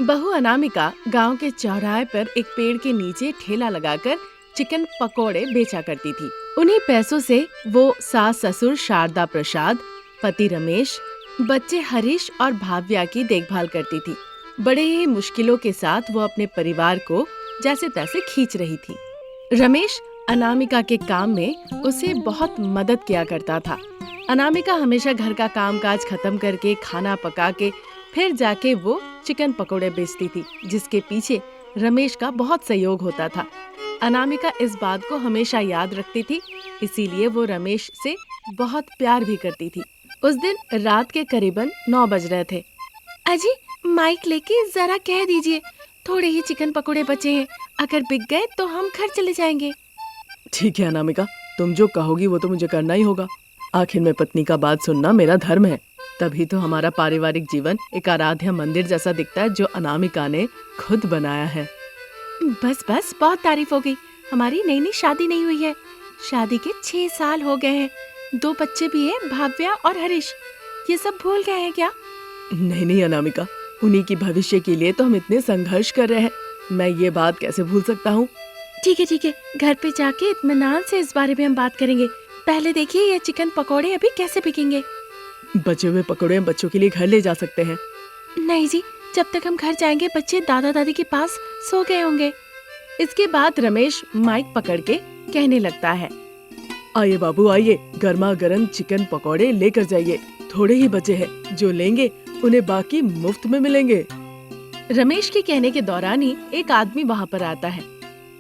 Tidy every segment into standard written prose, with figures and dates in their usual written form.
बहू अनामिका गांव के चौराहे पर एक पेड़ के नीचे ठेला लगाकर चिकन पकोड़े बेचा करती थी। उन्हीं पैसों से वो सास ससुर शारदा प्रसाद, पति रमेश, बच्चे हरीश और भाव्या की देखभाल करती थी। बड़े ही मुश्किलों के साथ वो अपने परिवार को जैसे तैसे खींच रही थी। रमेश अनामिका के काम में उसे बहुत मदद किया करता था। अनामिका हमेशा घर का कामकाज खत्म करके खाना पका के फिर जाके वो चिकन पकोड़े बेचती थी, जिसके पीछे रमेश का बहुत सहयोग होता था। अनामिका इस बात को हमेशा याद रखती थी, इसीलिए वो रमेश से बहुत प्यार भी करती थी। उस दिन रात के करीबन 9 बज रहे थे। अजी, माइक लेके जरा कह दीजिए, थोड़े ही चिकन पकोड़े बचे हैं, अगर बिक गए तो हम घर चले जाएंगे। ठीक है अनामिका, तुम जो कहोगी वो तो मुझे करना ही होगा। आखिर में पत्नी का बात सुनना मेरा धर्म है। तभी तो हमारा पारिवारिक जीवन एक आराध्य मंदिर जैसा दिखता है, जो अनामिका ने खुद बनाया है। बस बस, बहुत तारीफ हो गई। हमारी नई नई शादी नहीं हुई है। शादी के 6 साल हो गए हैं। 2 बच्चे भी हैं, भाव्या और हरीश। ये सब भूल गए हैं क्या? नहीं नहीं अनामिका, उन्हीं की भविष्य के लिए तो हम इतने संघर्ष कर रहे हैं। मैं ये बात कैसे भूल सकता हूँ। ठीक है, घर पे जाके इत्मीनान से इस बारे में हम बात करेंगे। पहले देखिए ये चिकन पकोड़े अभी कैसे बिकेंगे। बचे हुए पकोड़े हम बच्चों के लिए घर ले जा सकते हैं। नहीं जी, जब तक हम घर जाएंगे बच्चे दादा दादी के पास सो गए होंगे। इसके बाद रमेश माइक पकड़ के कहने लगता है, आइए बाबू आइए, गर्मा गर्म चिकन पकोड़े लेकर जाइए। थोड़े ही बचे हैं, जो लेंगे उन्हें बाकी मुफ्त में मिलेंगे। रमेश के कहने के दौरान ही एक आदमी वहाँ पर आता है।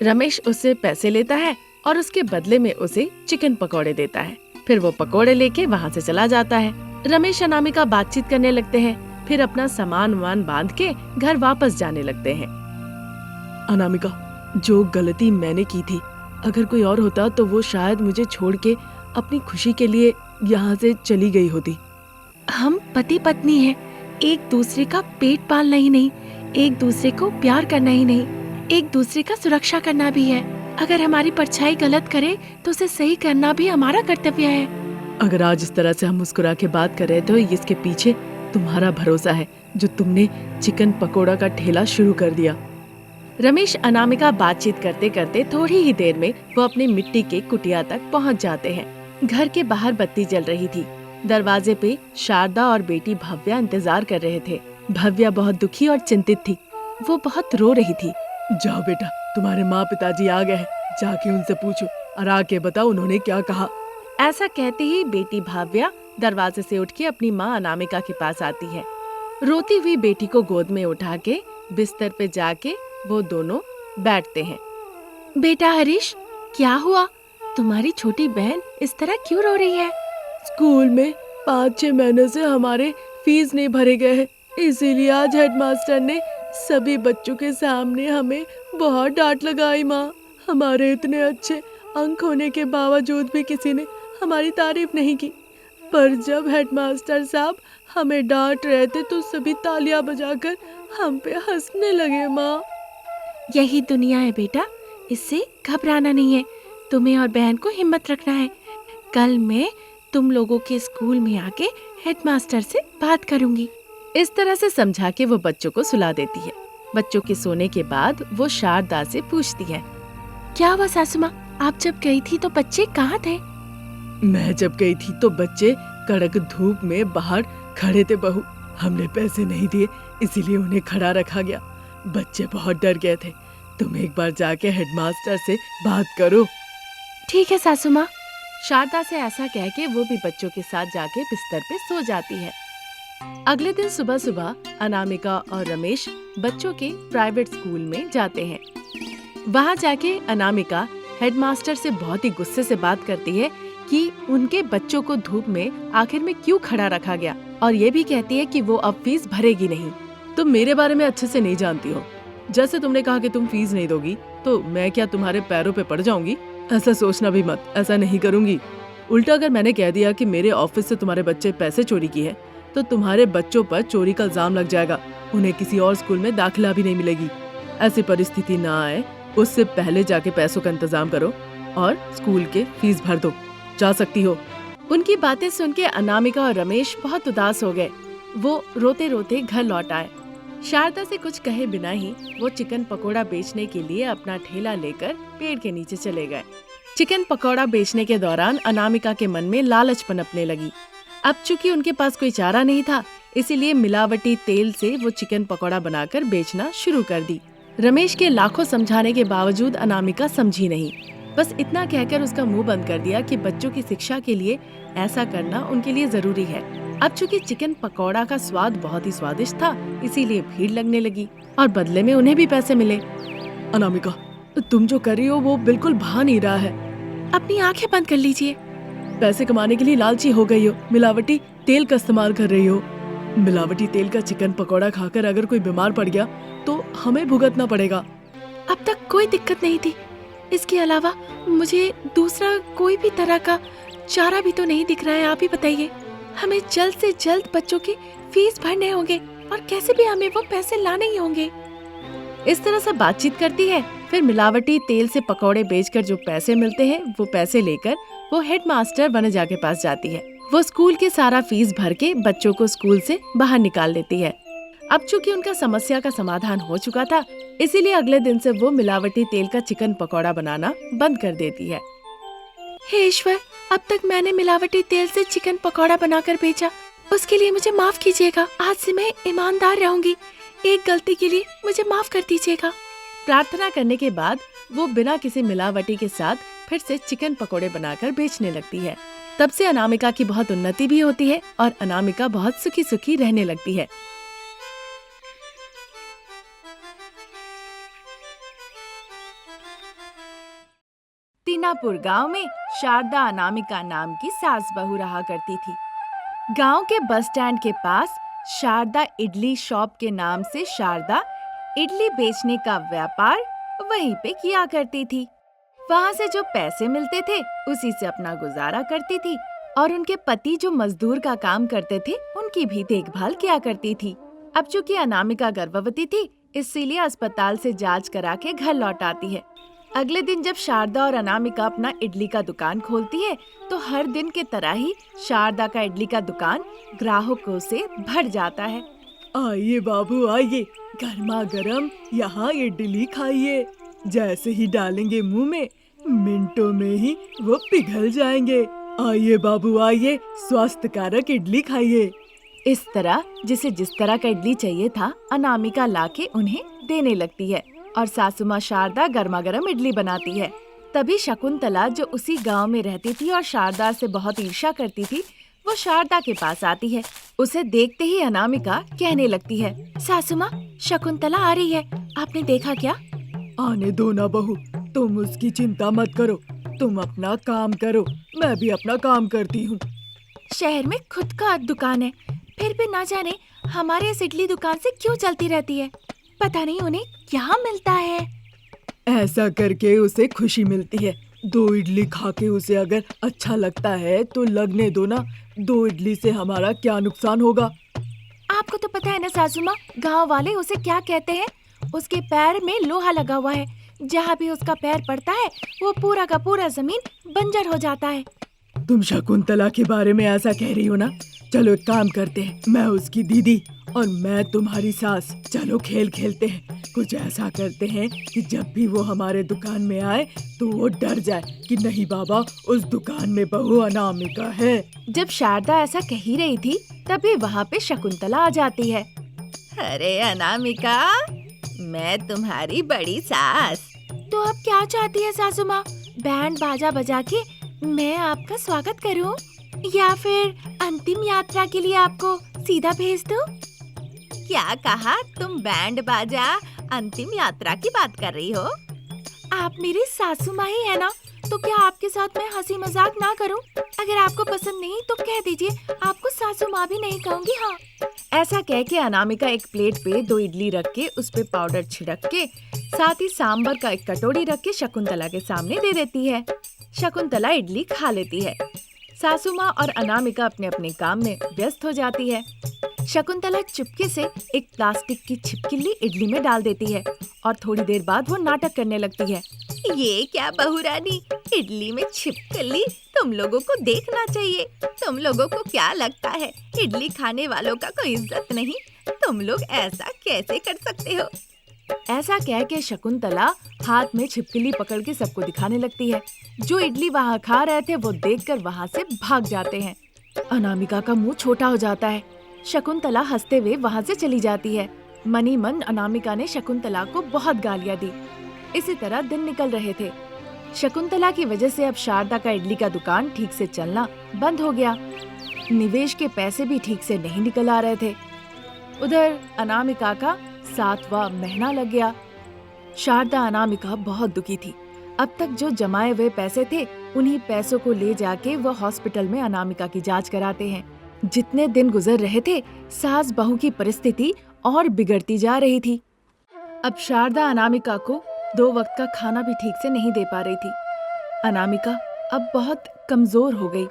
रमेश उससे पैसे लेता है और उसके बदले में उसे चिकन पकोड़े देता है। फिर वो पकोड़े लेके वहाँ से चला जाता है। रमेश अनामिका बातचीत करने लगते हैं, फिर अपना सामान वामान बांध के घर वापस जाने लगते हैं। अनामिका, जो गलती मैंने की थी, अगर कोई और होता तो वो शायद मुझे छोड़ के अपनी खुशी के लिए यहाँ से चली गई होती। हम पति पत्नी हैं, एक दूसरे का पेट पालना ही नहीं, एक दूसरे को प्यार करना ही नहीं, एक दूसरे का सुरक्षा करना भी है। अगर हमारी परछाई गलत करे तो उसे सही करना भी हमारा कर्तव्य है। अगर आज इस तरह से हम मुस्कुरा के बात कर रहे थे, इसके पीछे तुम्हारा भरोसा है, जो तुमने चिकन पकोड़ा का ठेला शुरू कर दिया। रमेश अनामिका बातचीत करते करते थोड़ी ही देर में वो अपने मिट्टी के कुटिया तक पहुंच जाते हैं। घर के बाहर बत्ती जल रही थी। दरवाजे पे शारदा और बेटी भव्या इंतजार कर रहे थे। भव्या बहुत दुखी और चिंतित थी। वो बहुत रो रही थी। जाओ बेटा, तुम्हारे माँ पिताजी आ गए हैं, जाके उनसे पूछो और आके बताओ उन्होंने क्या कहा। ऐसा कहते ही बेटी भाव्या दरवाजे से उठ के अपनी माँ अनामिका के पास आती है। रोती हुई बेटी को गोद में उठा के बिस्तर पे जाके वो दोनों बैठते हैं। बेटा हरीश, क्या हुआ? तुम्हारी छोटी बहन इस तरह क्यों रो रही है? स्कूल में 5-6 महीने से हमारे फीस नहीं भरे गए हैं, इसीलिए आज हेडमास्टर ने सभी बच्चों के सामने हमें बहुत डांट लगाई। माँ, हमारे इतने अच्छे अंक होने के बावजूद भी किसी ने हमारी तारीफ नहीं की। पर जब हेडमास्टर साहब हमें डांट रहे थे तो सभी तालियां बजाकर हम पे हंसने लगे। माँ, यही दुनिया है बेटा, इससे घबराना नहीं है। तुम्हें और बहन को हिम्मत रखना है। कल मैं तुम लोगों के स्कूल में आके हेडमास्टर से बात करूंगी। इस तरह से समझा के वो बच्चों को सुला देती है। बच्चों के सोने के बाद वो शारदा से पूछती है, क्या हुआ सासू माँ, आप जब गई थी तो बच्चे कहाँ थे? मैं जब गई थी तो बच्चे कड़क धूप में बाहर खड़े थे बहू। हमने पैसे नहीं दिए, इसीलिए उन्हें खड़ा रखा गया। बच्चे बहुत डर गए थे। तुम एक बार जाके हेडमास्टर से बात करो। ठीक है सासू माँ। शारदा से ऐसा कह के वो भी बच्चों के साथ जाके बिस्तर पे सो जाती है। अगले दिन सुबह सुबह अनामिका और रमेश बच्चों के प्राइवेट स्कूल में जाते हैं। वहाँ जाके अनामिका हेडमास्टर से बहुत ही गुस्से से बात करती है कि उनके बच्चों को धूप में आखिर में क्यों खड़ा रखा गया, और ये भी कहती है कि वो अब फीस भरेगी नहीं। तुम मेरे बारे में अच्छे से नहीं जानती हो। जैसे तुमने कहा कि तुम फीस नहीं दोगी तो मैं क्या तुम्हारे पैरों पे पड़ जाऊंगी? ऐसा सोचना भी मत, ऐसा नहीं करूंगी। उल्टा अगर मैंने कह दिया कि मेरे ऑफिस से तुम्हारे बच्चे पैसे चोरी किए हैं तो तुम्हारे बच्चों पर चोरी का इल्जाम लग जाएगा। उन्हें किसी और स्कूल में दाखिला भी नहीं मिलेगी। ऐसी परिस्थिति ना आए उससे पहले जाके पैसों का इंतजाम करो और स्कूल के फीस भर दो। जा सकती हो। उनकी बातें सुन के अनामिका और रमेश बहुत उदास हो गए। वो रोते रोते घर लौट आए। शारदा से कुछ कहे बिना ही वो चिकन पकोड़ा बेचने के लिए अपना ठेला लेकर पेड़ के नीचे चले गए। चिकन पकोड़ा बेचने के दौरान अनामिका के मन में लालच पनपने लगी। अब चूंकि उनके पास कोई चारा नहीं था, इसीलिए मिलावटी तेल से वो चिकन पकोड़ा बनाकर बेचना शुरू कर दी। रमेश के लाखों समझाने के बावजूद अनामिका समझी नहीं। बस इतना कहकर उसका मुंह बंद कर दिया कि बच्चों की शिक्षा के लिए ऐसा करना उनके लिए जरूरी है। अब चूंकि चिकन पकौड़ा का स्वाद बहुत ही स्वादिष्ट था, इसीलिए भीड़ लगने लगी और बदले में उन्हें भी पैसे मिले। अनामिका, तुम जो कर रही हो वो बिल्कुल भा नहीं रहा है। अपनी आंखें बंद कर लीजिए। पैसे कमाने के लिए लालची हो गई हो, मिलावटी तेल का इस्तेमाल कर रही हो। मिलावटी तेल का चिकन पकौड़ा खाकर अगर कोई बीमार पड़ गया तो हमें भुगतना पड़ेगा। अब तक कोई दिक्कत नहीं थी, इसके अलावा मुझे दूसरा कोई भी तरह का चारा भी तो नहीं दिख रहा है। आप ही बताइए, हमें जल्द से जल्द बच्चों की फीस भरने होंगे और कैसे भी हमें वो पैसे लाने ही होंगे। इस तरह से बातचीत करती है। फिर मिलावटी तेल से पकौड़े बेचकर जो पैसे मिलते हैं वो पैसे लेकर वो हेडमास्टर वनजा के पास जाती है। वो स्कूल के सारा फीस भर के बच्चों को स्कूल से बाहर निकाल देती है। अब चूंकि उनका समस्या का समाधान हो चुका था, इसीलिए अगले दिन से वो मिलावटी तेल का चिकन पकौड़ा बनाना बंद कर देती है। हे ईश्वर, अब तक मैंने मिलावटी तेल से चिकन पकौड़ा बनाकर बेचा, उसके लिए मुझे माफ कीजिएगा। आज से मैं ईमानदार रहूंगी। एक गलती के लिए मुझे माफ कर दीजिएगा। प्रार्थना करने के बाद वो बिना किसी मिलावटी के साथ फिर से चिकन पकोड़े बनाकर बेचने लगती है। तब से अनामिका की बहुत उन्नति भी होती है और अनामिका बहुत सुखी सुखी रहने लगती है। तीनापुर गांव में शारदा अनामिका नाम की सास बहू रहा करती थी। गांव के बस स्टैंड के पास शारदा इडली शॉप के नाम से शारदा इडली बेचने का व्यापार वहीं पे किया करती थी। वहाँ से जो पैसे मिलते थे उसी से अपना गुजारा करती थी और उनके पति जो मजदूर का काम करते थे उनकी भी देखभाल किया करती थी। अब चूंकि अनामिका गर्भवती थी, इसीलिए अस्पताल से जांच करा के घर लौट आती है। अगले दिन जब शारदा और अनामिका अपना इडली का दुकान खोलती है तो हर दिन के तरह ही शारदा का इडली का दुकान ग्राहकों से भर जाता है। आइए बाबू आइए, गर्मा गर्म यहाँ इडली खाइए। जैसे ही डालेंगे मुंह में, मिनटों में ही वो पिघल जाएंगे। आइए बाबू आइए, स्वास्थ्यकारक इडली खाइए। इस तरह जिसे जिस तरह का इडली चाहिए था, अनामिका लाके उन्हें देने लगती है और सासू माँ शारदा गर्मा गर्म इडली बनाती है। तभी शकुंतला, जो उसी गांव में रहती थी और शारदा से बहुत ईर्ष्या करती थी, वो शारदा के पास आती है। उसे देखते ही अनामिका कहने लगती है, सासू माँ, शकुंतला आ रही है, आपने देखा क्या? आने दो ना बहू, तुम उसकी चिंता मत करो, तुम अपना काम करो, मैं भी अपना काम करती हूँ। शहर में खुद का दुकान है, फिर भी ना जाने हमारे इस इडली दुकान से क्यों चलती रहती है। पता नहीं उन्हें क्या मिलता है। ऐसा करके उसे खुशी मिलती है। 2 इडली खा के उसे अगर अच्छा लगता है तो लगने दो ना। 2 इडली से हमारा क्या नुकसान होगा। आपको तो पता है ना सासू माँ, गाँव वाले उसे क्या कहते हैं। उसके पैर में लोहा लगा हुआ है, जहाँ भी उसका पैर पड़ता है वो पूरा का पूरा जमीन बंजर हो जाता है। तुम शकुंतला के बारे में ऐसा कह रही हो ना। चलो एक काम करते हैं, मैं उसकी दीदी और मैं तुम्हारी सास, चलो खेल खेलते हैं। कुछ ऐसा करते हैं कि जब भी वो हमारे दुकान में आए तो वो डर जाए कि नहीं बाबा, उस दुकान में बहू अनामिका है। जब शारदा ऐसा कह ही रही थी, तभी वहाँ पे शकुंतला आ जाती है। अरे अनामिका, मैं तुम्हारी बड़ी सास। तो अब क्या चाहती है सासू माँ? बैंड बाजा बजा के मैं आपका स्वागत करूं या फिर अंतिम यात्रा के लिए आपको सीधा भेज दूं? क्या कहा? तुम बैंड बाजा अंतिम यात्रा की बात कर रही हो? आप मेरी सासू माँ ही है ना, तो क्या आपके साथ मैं हंसी मजाक ना करूं? अगर आपको पसंद नहीं तो कह दीजिए, आपको सासू माँ भी नहीं कहूंगी। हाँ। ऐसा कह के अनामिका एक प्लेट पे 2 इडली रख के उस पे पाउडर छिड़क के साथ ही सांबर का एक कटोरी रख के शकुंतला के सामने दे देती है। शकुंतला इडली खा लेती है। सासू माँ और अनामिका अपने अपने काम में व्यस्त हो जाती है। शकुंतला चुपके से एक प्लास्टिक की छिपकली इडली में डाल देती है और थोड़ी देर बाद वो नाटक करने लगती है। ये क्या बहू रानी, इडली में छिपकली? तुम लोगों को देखना चाहिए। तुम लोगों को क्या लगता है इडली खाने वालों का कोई इज्जत नहीं? तुम लोग ऐसा कैसे कर सकते हो? ऐसा कह के शकुंतला हाथ में छिपकली पकड़ के सबको दिखाने लगती है। जो इडली वहाँ खा रहे थे वो देखकर वहाँ से भाग जाते हैं। अनामिका का मुंह छोटा हो जाता है। शकुंतला हंसते हुए वहाँ से चली जाती है। मनी मन अनामिका ने शकुंतला को बहुत गालियाँ दी। इसी तरह दिन निकल रहे थे। शकुंतला की वजह से अब शारदा का इडली का दुकान ठीक से चलना बंद हो गया। निवेश के पैसे भी ठीक से नहीं निकल आ रहे थे। उधर अनामिका का 7वां महीना लग गया। शारदा अनामिका बहुत दुखी थी। अब तक जो जमाए हुए पैसे थे उन्हीं पैसों को ले जाके वो हॉस्पिटल में अनामिका की जांच कराते हैं। जितने दिन गुजर रहे थे सास बहू की परिस्थिति और बिगड़ती जा रही थी। अब शारदा अनामिका को 2 वक्त का खाना भी ठीक से नहीं दे पा रही थी। अनामिका अब बहुत कमजोर हो गई।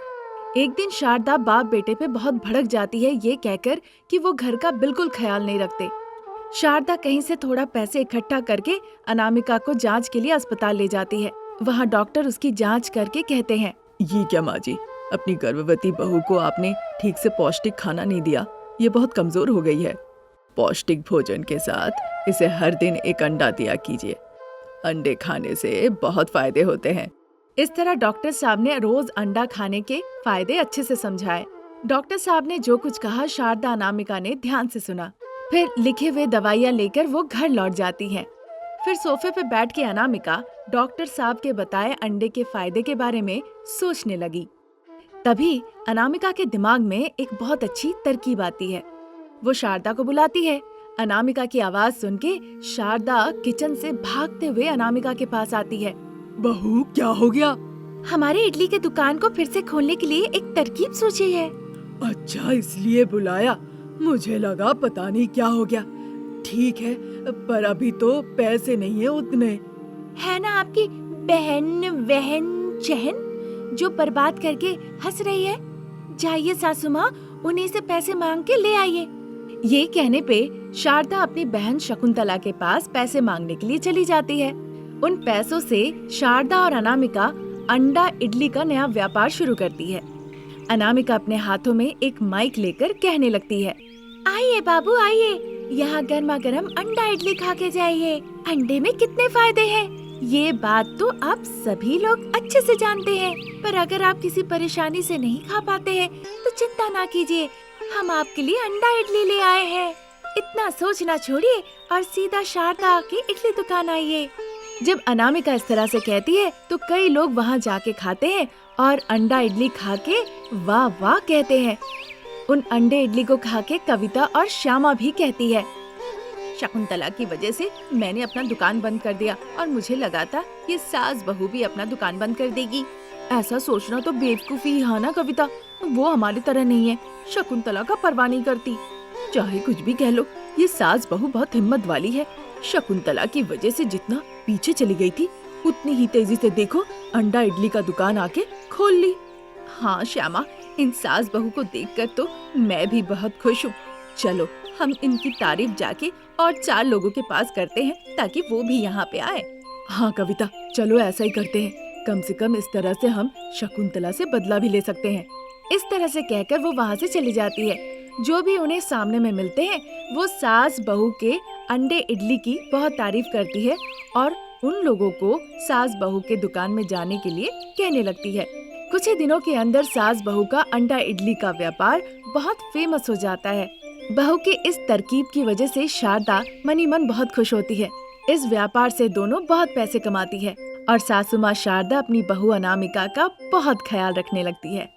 एक दिन शारदा बाप बेटे पे बहुत भड़क जाती है ये कहकर कि वो घर का बिल्कुल ख्याल नहीं रखते। शारदा कहीं से थोड़ा पैसे इकट्ठा करके अनामिका को जांच के लिए अस्पताल ले जाती है। वहाँ डॉक्टर उसकी जांच करके कहते हैं, ये क्या माँ जी, अपनी गर्भवती बहू को आपने ठीक से पौष्टिक खाना नहीं दिया, ये बहुत कमजोर हो गई है। पौष्टिक भोजन के साथ इसे हर दिन एक अंडा दिया कीजिए। अंडे खाने से बहुत फायदे होते हैं। इस तरह डॉक्टर साहब ने रोज अंडा खाने के फायदे अच्छे से समझाए। डॉक्टर साहब ने जो कुछ कहा शारदा अनामिका ने ध्यान से सुना। फिर लिखे हुए दवाइयाँ लेकर वो घर लौट जाती है। फिर सोफे पे बैठ के अनामिका डॉक्टर साहब के बताए अंडे के फायदे के बारे में सोचने लगी। तभी अनामिका के दिमाग में एक बहुत अच्छी तरकीब आती है। वो शारदा को बुलाती है। अनामिका की आवाज सुन के शारदा किचन से भागते हुए अनामिका के पास आती है। बहू क्या हो गया? हमारे इडली के दुकान को फिर से खोलने के लिए एक तरकीब सोची है। अच्छा, इसलिए बुलाया। मुझे लगा पता नहीं क्या हो गया। ठीक है, पर अभी तो पैसे नहीं है उतने। है ना आपकी बहन चहन जो बर्बाद करके हंस रही है। जाइए सासू माँ, उन्हीं से पैसे मांग के ले आइए। ये कहने पे शारदा अपनी बहन शकुंतला के पास पैसे मांगने के लिए चली जाती है। उन पैसों से शारदा और अनामिका अंडा इडली का नया व्यापार शुरू करती है। अनामिका अपने हाथों में एक माइक लेकर कहने लगती है, आइए बाबू आइए, यहाँ गर्मा गर्म अंडा इडली खा के जाइए। अंडे में कितने फायदे हैं, ये बात तो आप सभी लोग अच्छे से जानते हैं। पर अगर आप किसी परेशानी से नहीं खा पाते हैं तो चिंता ना कीजिए, हम आपके लिए अंडा इडली ले आए हैं। इतना सोचना छोड़िए और सीधा शारदा के इडली दुकान आइए। जब अनामिका इस तरह से कहती है तो कई लोग वहाँ जाके खाते हैं और अंडा इडली खा के वाह वाह कहते हैं। उन अंडे इडली को खा के कविता और श्यामा भी कहती है, शकुंतला की वजह से मैंने अपना दुकान बंद कर दिया और मुझे लगा था ये सास बहू भी अपना दुकान बंद कर देगी। ऐसा सोचना तो बेवकूफी ही है ना कविता, वो हमारी तरह नहीं है, शकुंतला का परवाह नहीं करती। चाहे कुछ भी कह लो, ये सास बहू बहुत हिम्मत वाली है। शकुंतला की वजह से जितना पीछे चली गई थी उतनी ही तेजी से देखो अंडा इडली का दुकान आके खोल ली। हाँ श्यामा, इन सास बहू को देखकर तो मैं भी बहुत खुश हूँ। चलो हम इनकी तारीफ जाके और 4 लोगों के पास करते हैं ताकि वो भी यहाँ पे आए। हाँ कविता, चलो ऐसा ही करते हैं। कम से कम इस तरह से हम शकुंतला से बदला भी ले सकते हैं। इस तरह से कहकर वो वहाँ से चली जाती है। जो भी उन्हें सामने में मिलते हैं वो सास बहू के अंडे इडली की बहुत तारीफ करती है और उन लोगों को सास बहू के दुकान में जाने के लिए कहने लगती है। कुछ ही दिनों के अंदर सास बहू का अंडा इडली का व्यापार बहुत फेमस हो जाता है। बहू के इस तरकीब की वजह से शारदा मनी मन बहुत खुश होती है। इस व्यापार से दोनों बहुत पैसे कमाती है और सासू माँ शारदा अपनी बहू अनामिका का बहुत ख्याल रखने लगती है।